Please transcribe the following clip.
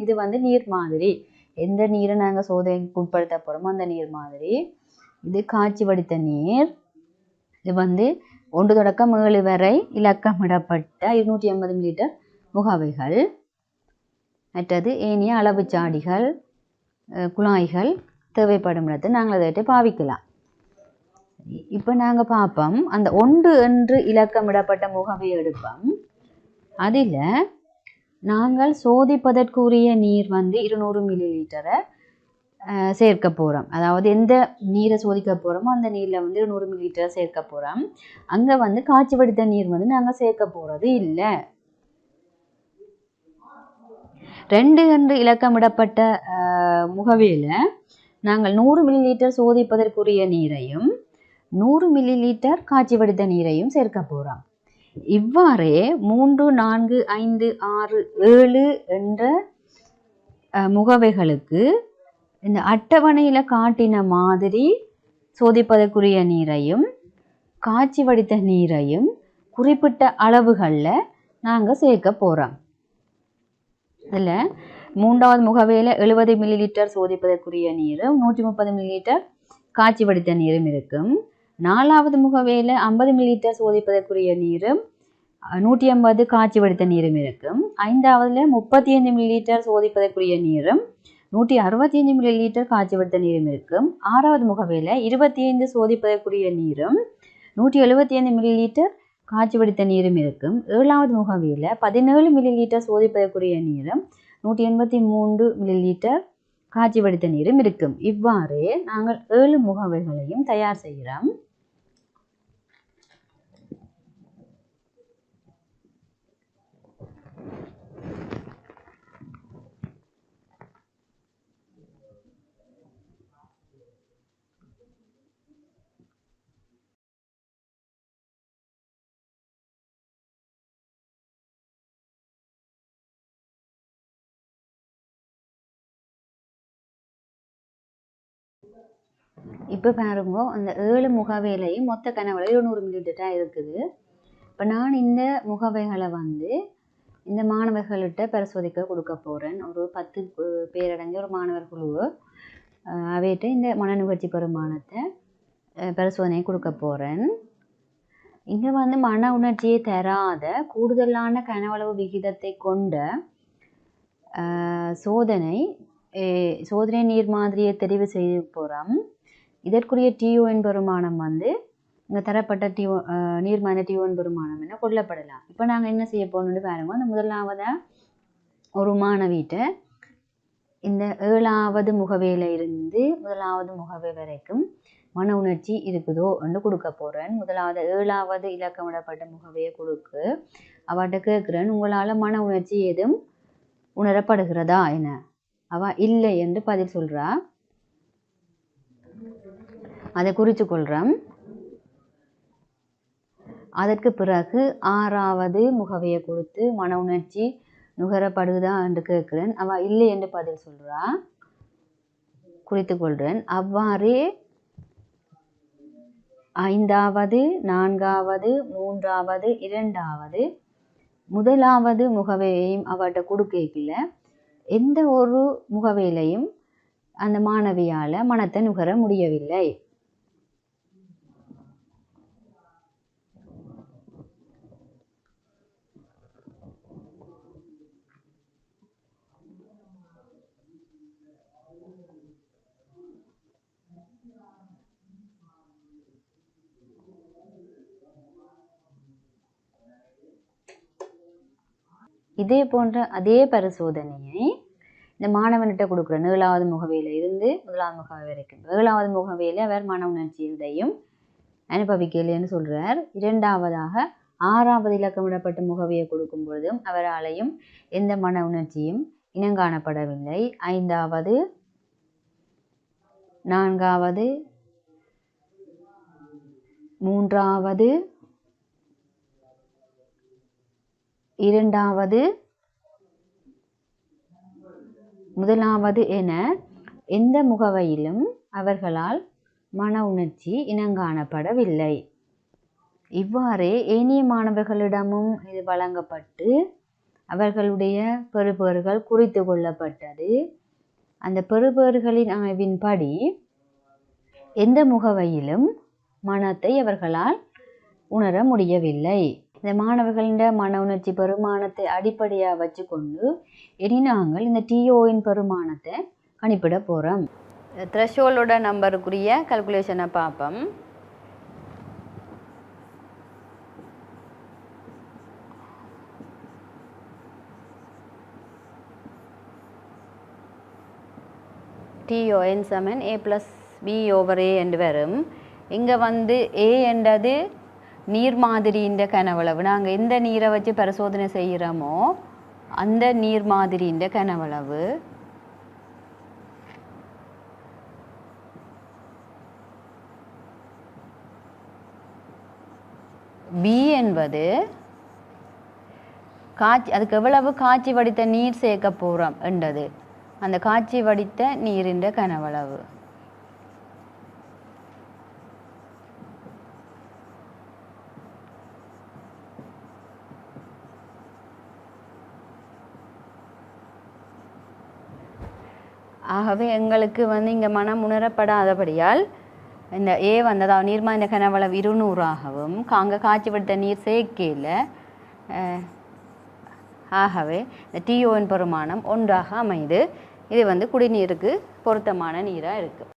இது வந்து நீர் மாதிரி. எந்த நீரை நாங்கள் சோதனைக்கு உட்படுத்த போகிறோமோ அந்த நீர் மாதிரி. இது காய்ச்சி வடித்த நீர். இது வந்து 1 தொடக்கம் 7 வரை இலக்கமிடப்பட்ட 280 மில்லிலிட்டர் முகவைகள். மற்றது ஏனைய அளவு சாடிகள், குழாய்கள் தேவைப்படும் இடத்தை நாங்கள் அதை பாவிக்கலாம். இப்போ நாங்கள் பார்ப்போம். அந்த 1 என்று இலக்கமிடப்பட்ட முகவை எடுப்போம். அதில் நாங்கள் சோதிப்பதற்குரிய நீர் வந்து 200 மில்லிலிட்டரை சேர்க்க போகிறோம். அதாவது எந்த நீரை சோதிக்க போகிறோமோ அந்த நீரில் வந்து 200 மில்லிலிட்டரை சேர்க்க போகிறோம். அங்கே வந்து காய்ச்சி வடித்த நீர் வந்து நாங்கள் சேர்க்க போகிறது இல்லை. 2 என்று இலக்கமிடப்பட்ட முகவையில் நாங்கள் 100 மில்லிலிட்டர் சோதிப்பதற்குரிய நீரையும் 100 மில்லிலிட்டர் காய்ச்சி வடித்த நீரையும் சேர்க்க போகிறோம். இவ்வாறே 3, 4, 5, 6, 7 என்ற முகவைகளுக்கு இந்த அட்டவணையில் காட்டின மாதிரி சோதிப்பதற்குரிய நீரையும் காய்ச்சி வடித்த நீரையும் குறிப்பிட்ட அளவுகளில் நாங்கள் சேர்க்க போகிறோம். இதில் 3வது முகவையில் 70 மில்லிலிட்டர் சோதிப்பதற்குரிய நீரும் 130 மில்லிலிட்டர் காய்ச்சி வடித்த நீரும் இருக்கும். 4வது முகவையில் 50 மில்லிலிட்டர் சோதிப்பதற்குரிய நீரும் 180 காய்ச்சி வடித்த நீரும் இருக்கும். 5வதுல 35 மில்லிலிட்டர் சோதிப்பதற்குரிய நீரும் 165 மில்லிலிட்டர் காய்ச்சி வடித்த நீரும் இருக்கும். 6வது முகவையில் 25 சோதிப்பதற்குரிய நீரும் 175 மில்லிலிட்டர் காய்ச்சி வடித்த நீரும் இருக்கும். 7வது முகவையில் 17 மில்லிலிட்டர் சோதிப்பதற்குரிய நீரும் 183 மில்லிலிட்டர் காய்ச்சி வடித்த நீரும் இருக்கும். இவ்வாறு நாங்கள் 7 முகவைகளையும் தயார் செய்கிறோம். இப்போ பாருங்க, அந்த 7 முகவையிலையும் மொத்த கனவுல 200 மில்லிலிட்டராக இருக்குது. இப்போ நான் இந்த முகவைகளை வந்து இந்த மாணவர்கள்கிட்ட பரிசோதிக்க கொடுக்க போகிறேன். ஒரு 10 பேரடைஞ்ச ஒரு மாணவர் குழு அவையிட்ட இந்த மன நுகர்ச்சி பெருமானத்தை பரிசோதனை கொடுக்க போகிறேன். இங்கே வந்து மன உணர்ச்சியை தராத கூடுதலான கனவளவு விகிதத்தை கொண்ட சோதனை நீர் மாதிரியை தெரிவு செய்து போகிறோம். இதற்குரிய டிஓன் பெருமானம் வந்து இங்கே தரப்பட்ட நீர்மான டிஓன் பெருமானம் என கொள்ளப்படலாம். இப்போ நாங்கள் என்ன செய்ய போகணுன்னு பாருங்க. அந்த முதலாவதாக ஒரு மாணவிட்ட இந்த 7வது முகவையில் இருந்து 1வது முகவை வரைக்கும் மன உணர்ச்சி இருக்குதோ என்று கொடுக்க போகிறேன். முதலாவது 7வது இலக்கமிடப்பட்ட முகவையை கொடுக்கு அவட்ட கேட்குறேன், உங்களால் மன உணர்ச்சி ஏதும் உணரப்படுகிறதா என. அவ இல்லை என்று பதில் சொல்கிறா. அதை குறித்து கொள்கிறோம். அதற்கு பிறகு 6வது முகவையை கொடுத்து மன உணர்ச்சி நுகரப்படுதா என்று கேட்கிறேன். அவ இல்லை என்று பதில் சொல்றா. குறித்து கொள்கிறேன். அவ்வாறே 5வது, 4வது, 3வது, 2வது, 1வது முகவையையும் அவட்ட கொடுக்கல. எந்த ஒரு முகவையிலையும் அந்த மாணவியால் மனத்தை நுகர முடியவில்லை. இதே போன்ற அதே பரிசோதனையை இந்த மாணவன்கிட்ட கொடுக்குற 7வது முகவையில் இருந்து 1வது முகவை வரைக்கும். 7வது முகவையில் அவர் மன உணர்ச்சியையும் அனுபவிக்கலைன்னு சொல்கிறார். 2வதாக 6வது இலக்கமிடப்பட்ட முகவையை கொடுக்கும் பொழுதும் அவராலையும் எந்த மன உணர்ச்சியும் இனங்காணப்படவில்லை. 5வது, 4வது, 3வது, 2வது, 1வது என எந்த முகவையிலும் அவர்களால் மன உணர்ச்சி இனங்காணப்படவில்லை. இவ்வாறே ஏனைய மாணவர்களிடமும் இது வழங்கப்பட்டு அவர்களுடைய பெறுபேறுகள் குறித்து கொள்ளப்பட்டது. அந்த பெறுபேறுகளின் ஆய்வின்படி எந்த முகவையிலும் மனத்தை அவர்களால் உணர முடியவில்லை. இந்த மாணவர்களின் மன உணர்ச்சி பெருமானத்தை அடிப்படையாக வச்சு கொண்டு இனி நாங்கள் இந்த டிஓயின் பெருமானத்தை கணிப்பிட போகிறோம். த்ரெஷோல்டோட நம்பருக்குரிய கல்குலேஷனை பார்ப்போம். TON சமன் A + B/A என்று வரும். இங்கே வந்து A என்றது நீர் மாதிரியின் கனவளவு. நாங்கள் எந்த நீரை வச்சு பரிசோதனை செய்கிறோமோ அந்த நீர் மாதிரியின் கனவளவு. B என்பது அதுக்கு எவ்வளவு காய்ச்சி வடித்த நீர் சேர்க்க போகிறோம் என்றது. அந்த காய்ச்சி வடித்த நீரின் கனவளவு. ஆகவே எங்களுக்கு வந்து இங்கே மனம் உணரப்படாதபடியால் இந்த A வந்ததாக நீர்மான கனவளவு 200ஆகவும் அங்கே காய்ச்சி வடித்த நீர் சேர்க்கையில் ஆகவே இந்த TON பெருமானம் 1ஆக அமைது. இது வந்து குடிநீருக்கு பொருத்தமான நீராக இருக்குது.